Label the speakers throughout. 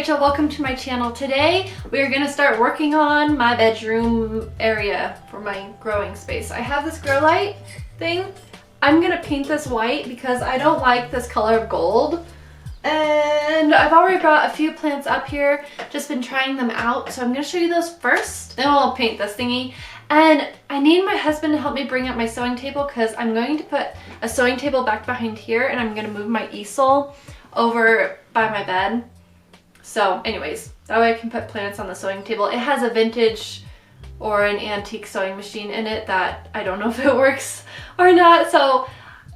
Speaker 1: Rachel, welcome to my channel. Today we are going to start working on my bedroom area for my growing space. I have this grow light thing. I'm going to paint this white because I don't like this color of gold. And I've already brought a few plants up here, just been trying them out. So I'm going to show you those first, then we'll paint this thingy. And I need my husband to help me bring up my sewing table because I'm going to put a sewing table back behind here and I'm going to move my easel over by my bed. So anyways, that way I can put plants on the sewing table. It has a vintage or an antique sewing machine in it that I don't know if it works or not. So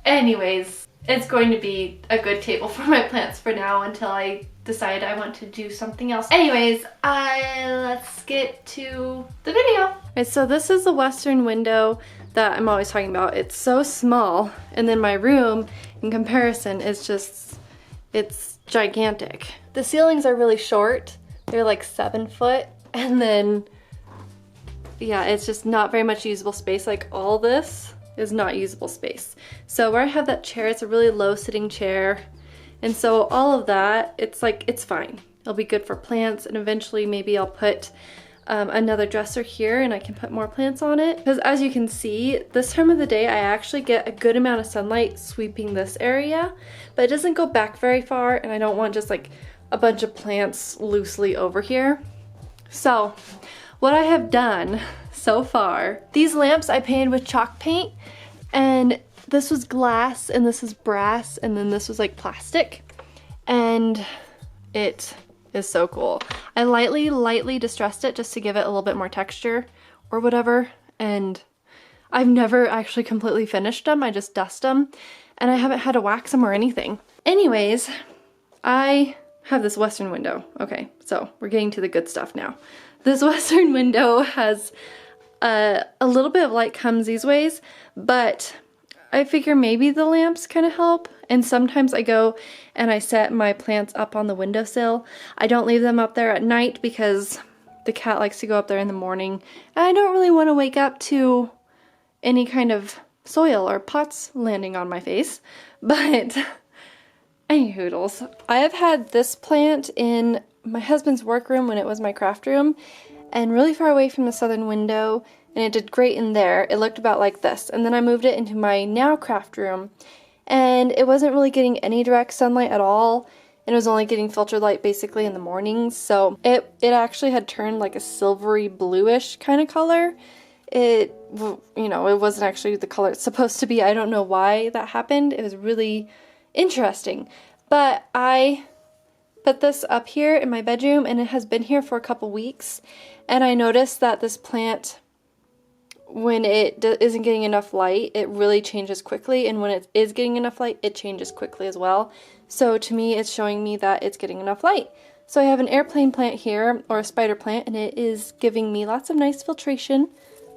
Speaker 1: anyways, it's going to be a good table for my plants for now until I decide I want to do something else. Anyways, let's get to the video. Okay, so this is the western window that I'm always talking about. It's so small, and then my room in comparison is just, it's gigantic. The ceilings are really short. They're like 7 foot, and then yeah, it's just not very much usable space. Like all this is not usable space. So where I have that chair, it's a really low sitting chair. And so all of that, it's like, it's fine. It'll be good for plants, and eventually maybe I'll put another dresser here and I can put more plants on it. Because as you can see, this time of the day I actually get a good amount of sunlight sweeping this area, but it doesn't go back very far, and I don't want just like a bunch of plants loosely over here. So what I have done so far, these lamps I painted with chalk paint, and this was glass and this is brass and then this was like plastic, and it is so cool. I lightly distressed it just to give it a little bit more texture or whatever, and I've never actually completely finished them. I just dust them and I haven't had to wax them or anything. Anyways, I have this western window. Okay, so we're getting to the good stuff now. This western window has a little bit of light comes these ways, but I figure maybe the lamps kind of help. And sometimes I go and I set my plants up on the windowsill. I don't leave them up there at night because the cat likes to go up there in the morning. And I don't really want to wake up to any kind of soil or pots landing on my face. But any hoodles. I have had this plant in my husband's workroom when it was my craft room, and really far away from the southern window, and it did great in there. It looked about like this, and then I moved it into my now craft room, and it wasn't really getting any direct sunlight at all, and it was only getting filtered light basically in the mornings, so it actually had turned like a silvery bluish kind of color. It, you know, it wasn't actually the color it's supposed to be. I don't know why that happened. It was really interesting. But I put this up here in my bedroom, and it has been here for a couple weeks, and I noticed that this plant, when it isn't getting enough light, it really changes quickly, and when it is getting enough light, it changes quickly as well. So to me, it's showing me that it's getting enough light. So I have an airplane plant here, or a spider plant, and it is giving me lots of nice filtration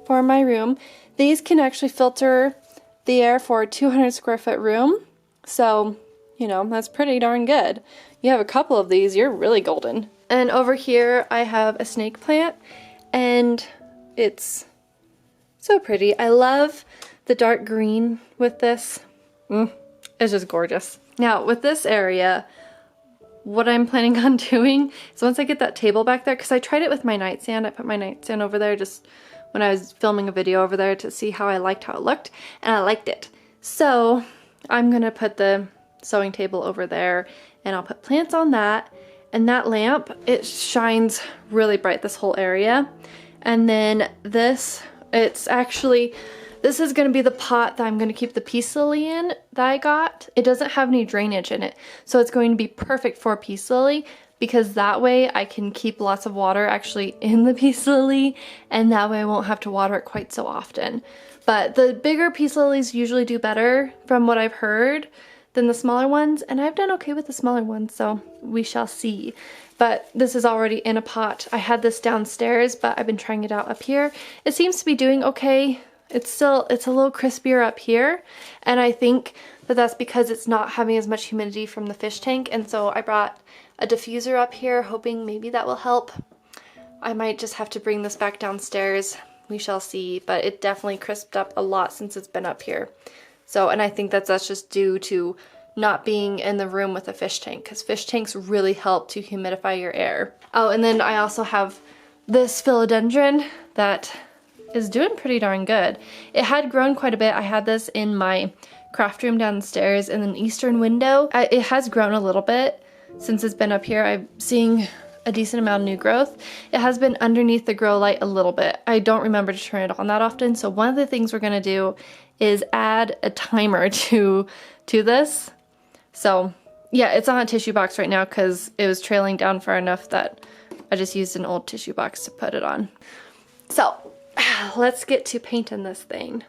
Speaker 1: for my room. These can actually filter the air for a 200 square foot room, so you know, that's pretty darn good. You have a couple of these, you're really golden. And over here I have a snake plant, and it's so pretty. I love the dark green with this. It's just gorgeous. Now with this area, what I'm planning on doing is once I get that table back there, because I tried it with my nightstand. I put my nightstand over there just when I was filming a video over there to see how I liked how it looked, and I liked it. So I'm gonna put the sewing table over there, and I'll put plants on that, and that lamp, it shines really bright this whole area. And then this, it's actually, this is going to be the pot that I'm going to keep the peace lily in that I got. It doesn't have any drainage in it, so it's going to be perfect for peace lily, because that way I can keep lots of water actually in the peace lily, and that way I won't have to water it quite so often. But the bigger peace lilies usually do better from what I've heard than the smaller ones, and I've done okay with the smaller ones, so we shall see. But this is already in a pot. I had this downstairs, but I've been trying it out up here. It seems to be doing okay. It's a little crispier up here, and I think that that's because it's not having as much humidity from the fish tank, and so I brought a diffuser up here, hoping maybe that will help. I might just have to bring this back downstairs. We shall see, but it definitely crisped up a lot since it's been up here. So, and I think that's just due to not being in the room with a fish tank, because fish tanks really help to humidify your air. Oh, and then I also have this philodendron that is doing pretty darn good. It had grown quite a bit. I had this in my craft room downstairs in an eastern window. It has grown a little bit since it's been up here. I'm seeing a decent amount of new growth. It has been underneath the grow light a little bit. I don't remember to turn it on that often, so one of the things we're gonna do is add a timer to this. So yeah, it's on a tissue box right now because it was trailing down far enough that I just used an old tissue box to put it on. So let's get to painting this thing.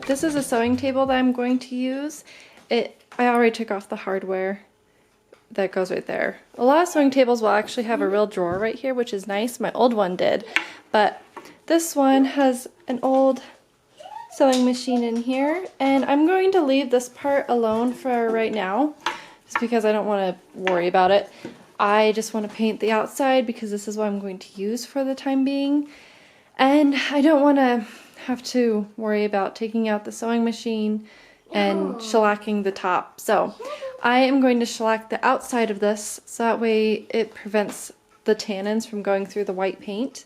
Speaker 1: This is a sewing table that I'm going to use. I already took off the hardware that goes right there. A lot of sewing tables will actually have a real drawer right here, which is nice. My old one did, but this one has an old sewing machine in here, and I'm going to leave this part alone for right now, just because I don't want to worry about it. I just want to paint the outside because this is what I'm going to use for the time being, and I don't want to have to worry about taking out the sewing machine and shellacking the top. So I am going to shellac the outside of this so that way it prevents the tannins from going through the white paint.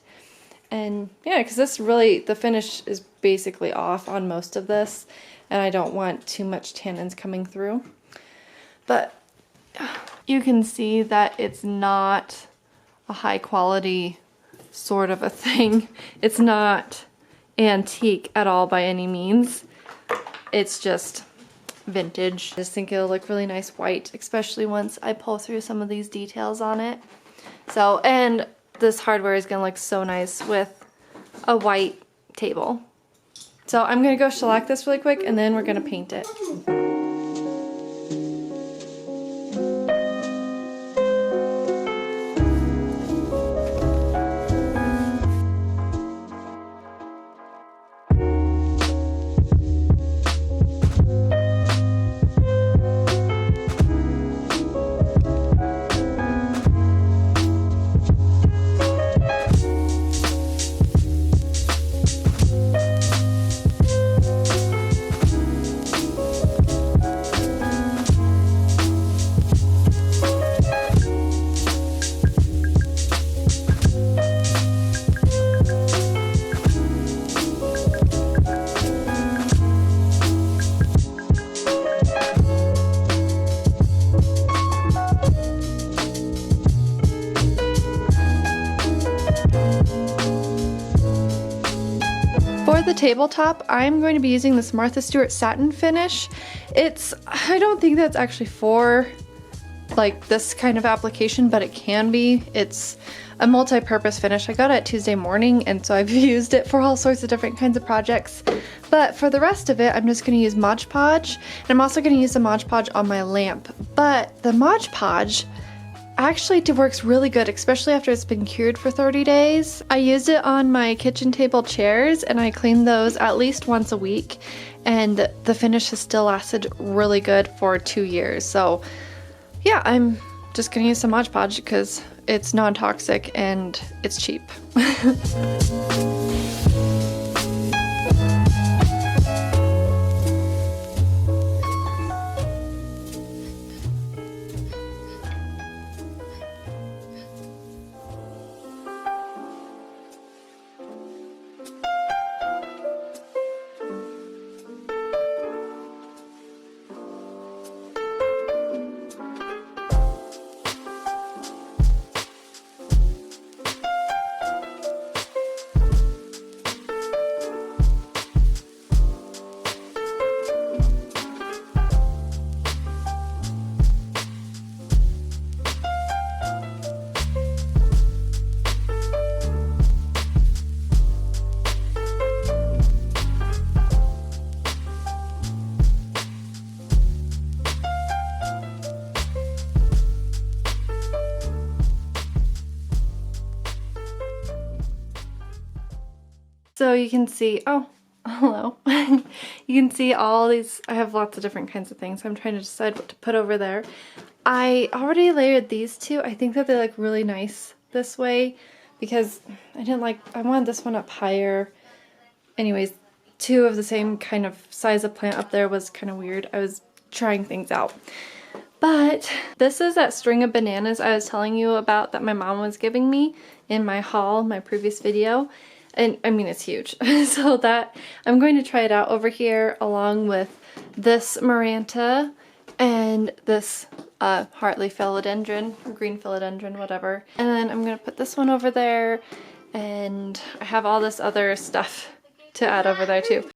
Speaker 1: And yeah, because this really, the finish is basically off on most of this, and I don't want too much tannins coming through. But you can see that it's not a high quality sort of a thing. It's not antique at all by any means. It's just vintage. I just think it'll look really nice white, especially once I pull through some of these details on it. So, and this hardware is gonna look so nice with a white table. So I'm gonna go shellac this really quick and then we're gonna paint it. For the tabletop, I'm going to be using this Martha Stewart satin finish. I don't think that's actually for like this kind of application, but it can be. It's a multi-purpose finish. I got it Tuesday morning, and so I've used it for all sorts of different kinds of projects. But for the rest of it, I'm just going to use Mod Podge, and I'm also going to use the Mod Podge on my lamp. But the Mod Podge actually works really good, especially after it's been cured for 30 days. I used it on my kitchen table chairs, and I cleaned those at least once a week, and the finish has still lasted really good for 2 years. So yeah, I'm just gonna use some Mod Podge because it's non-toxic and it's cheap. So you can see, oh, hello. You can see all these, I have lots of different kinds of things. I'm trying to decide what to put over there. I already layered these two. I think that they look really nice this way because I wanted this one up higher. Anyways, two of the same kind of size of plant up there was kind of weird. I was trying things out. But this is that string of bananas I was telling you about that my mom was giving me in my haul, my previous video. And I mean, it's huge. So that I'm going to try it out over here along with this Maranta and this Hartley philodendron, or green philodendron, whatever. And then I'm going to put this one over there, and I have all this other stuff to add over there too.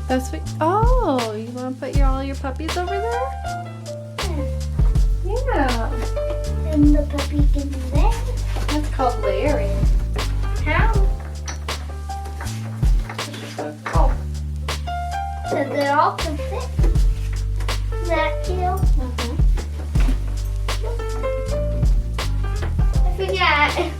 Speaker 1: That's sweet. Oh, you want to put all your puppies over there? Yeah.
Speaker 2: And the puppy can be there.
Speaker 1: That's called layering.
Speaker 2: How?
Speaker 1: Oh.
Speaker 2: So they all can fit. That cute. I forgot.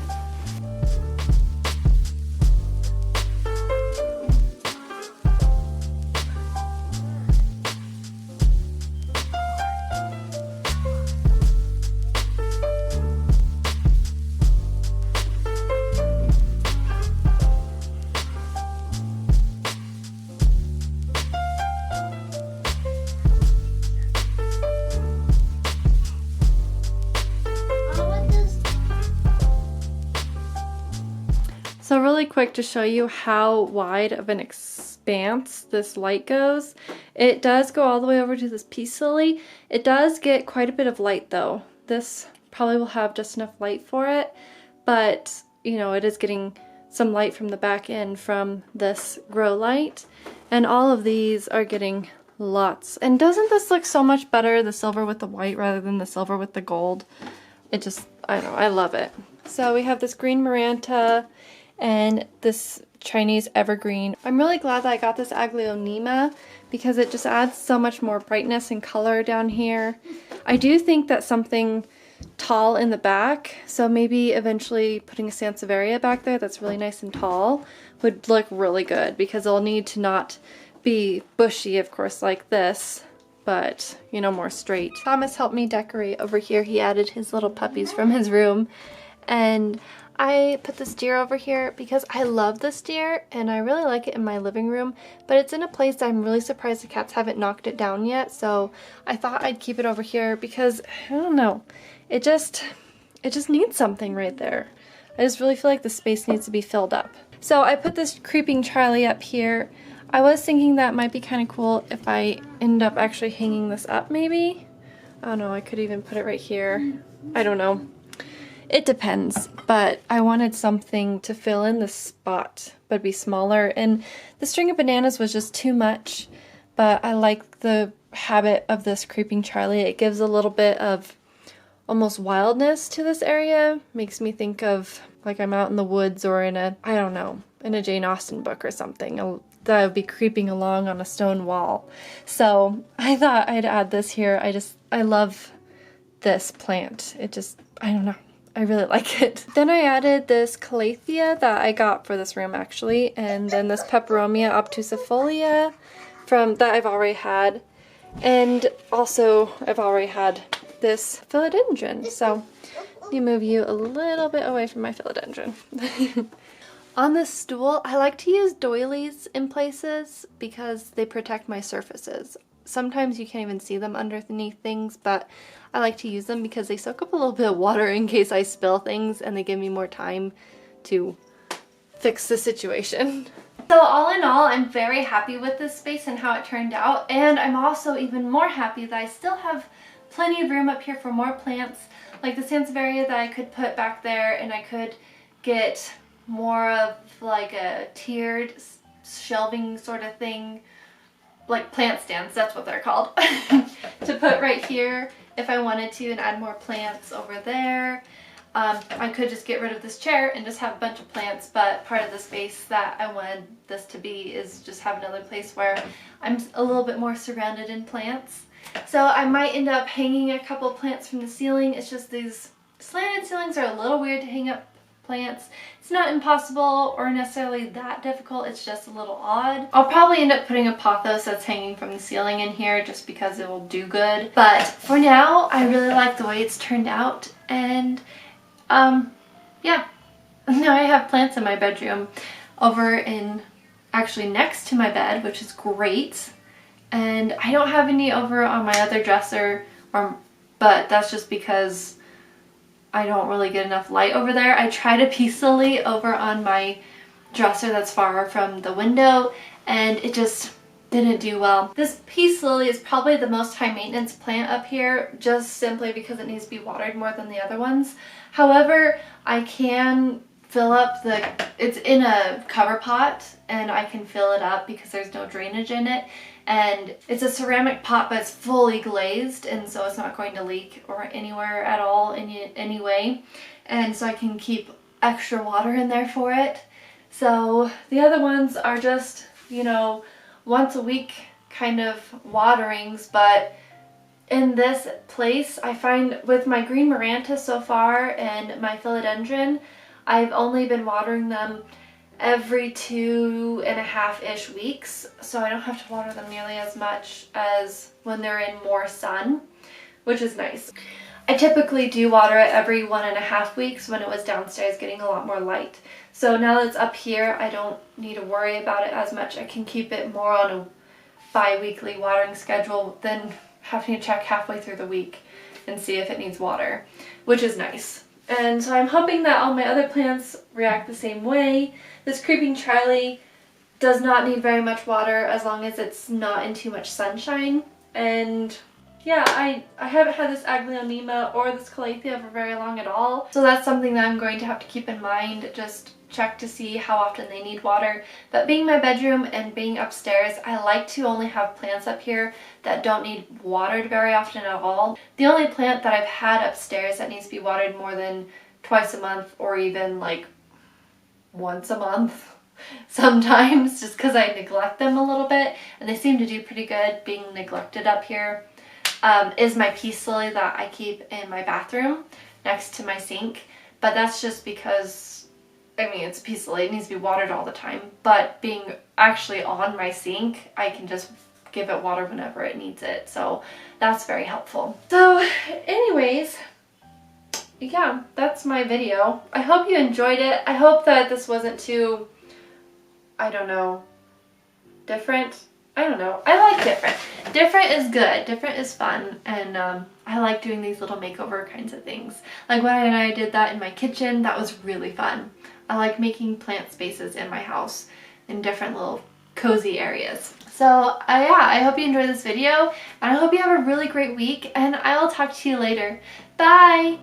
Speaker 1: So really quick to show you how wide of an expanse this light goes. It does go all the way over to this peace lily. It does get quite a bit of light though. This probably will have just enough light for it, but you know, it is getting some light from the back end from this grow light, and all of these are getting lots. And doesn't this look so much better, the silver with the white rather than the silver with the gold? It just, I don't know, I love it. So we have this green Maranta and this Chinese evergreen. I'm really glad that I got this Aglaonema because it just adds so much more brightness and color down here. I do think that something tall in the back, so maybe eventually putting a Sansevieria back there that's really nice and tall would look really good, because it'll need to not be bushy, of course, like this, but you know, more straight. Thomas helped me decorate over here. He added his little puppies from his room, and I put this deer over here because I love this deer and I really like it in my living room, but it's in a place I'm really surprised the cats haven't knocked it down yet, so I thought I'd keep it over here because, I don't know, it just needs something right there. I just really feel like the space needs to be filled up. So I put this creeping Charlie up here. I was thinking that might be kind of cool if I end up actually hanging this up maybe. I don't know, I could even put it right here. I don't know. It depends, but I wanted something to fill in this spot, but be smaller, and the string of bananas was just too much, but I like the habit of this creeping Charlie. It gives a little bit of almost wildness to this area. Makes me think of like I'm out in the woods or in a, I don't know, in a Jane Austen book or something that would be creeping along on a stone wall. So I thought I'd add this here. I love this plant. It just, I don't know. I really like it. Then I added this calathea that I got for this room actually, and then this peperomia obtusifolia that I've already had, and also I've already had this philodendron. So let me move you a little bit away from my philodendron. On this stool, I like to use doilies in places because they protect my surfaces. Sometimes you can't even see them underneath things, but I like to use them because they soak up a little bit of water in case I spill things, and they give me more time to fix the situation. So all in all, I'm very happy with this space and how it turned out, and I'm also even more happy that I still have plenty of room up here for more plants, like the Sansevieria that I could put back there, and I could get more of like a tiered shelving sort of thing, like plant stands, that's what they're called, to put right here if I wanted to, and add more plants over there. I could just get rid of this chair and just have a bunch of plants, but part of the space that I wanted this to be is just have another place where I'm a little bit more surrounded in plants. So I might end up hanging a couple plants from the ceiling. It's just these slanted ceilings are a little weird to hang up plants. It's not impossible or necessarily that difficult, it's just a little odd. I'll probably end up putting a pothos that's hanging from the ceiling in here just because it will do good. But for now, I really like the way it's turned out, and yeah. Now I have plants in my bedroom over in, actually next to my bed, which is great. And I don't have any over on my other dresser, but that's just because I don't really get enough light over there. I tried a peace lily over on my dresser that's far from the window, and it just didn't do well. This peace lily is probably the most high maintenance plant up here, just simply because it needs to be watered more than the other ones. However, I can fill up it's in a cover pot, and I can fill it up because there's no drainage in it. And it's a ceramic pot, but it's fully glazed, and so it's not going to leak or anywhere at all anyway. And so I can keep extra water in there for it. So the other ones are just, you know, once a week kind of waterings, but in this place I find with my green Maranta so far and my philodendron, I've only been watering them every 2.5-ish weeks, so I don't have to water them nearly as much as when they're in more sun, which is nice. I typically do water it every 1.5 weeks when it was downstairs getting a lot more light. So now that it's up here, I don't need to worry about it as much. I can keep it more on a bi-weekly watering schedule than having to check halfway through the week and see if it needs water, which is nice. And so I'm hoping that all my other plants react the same way. This creeping Charlie does not need very much water as long as it's not in too much sunshine. And yeah, I haven't had this Aglaonema or this Calathea for very long at all. So that's something that I'm going to have to keep in mind. Just check to see how often they need water. But being my bedroom and being upstairs, I like to only have plants up here that don't need watered very often at all. The only plant that I've had upstairs that needs to be watered more than twice a month or even like once a month sometimes, just because I neglect them a little bit, and they seem to do pretty good being neglected up here, is my peace lily that I keep in my bathroom next to my sink. But that's just because, I mean, it's a peace lily, it needs to be watered all the time, but being actually on my sink, I can just give it water whenever it needs it, so that's very helpful. So anyways, yeah, that's my video. I hope you enjoyed it. I hope that this wasn't too, I don't know, different. I don't know. I like different. Different is good. Different is fun. And I like doing these little makeover kinds of things. Like when I did that in my kitchen, that was really fun. I like making plant spaces in my house in different little cozy areas. So yeah, I hope you enjoyed this video, and I hope you have a really great week, and I will talk to you later. Bye!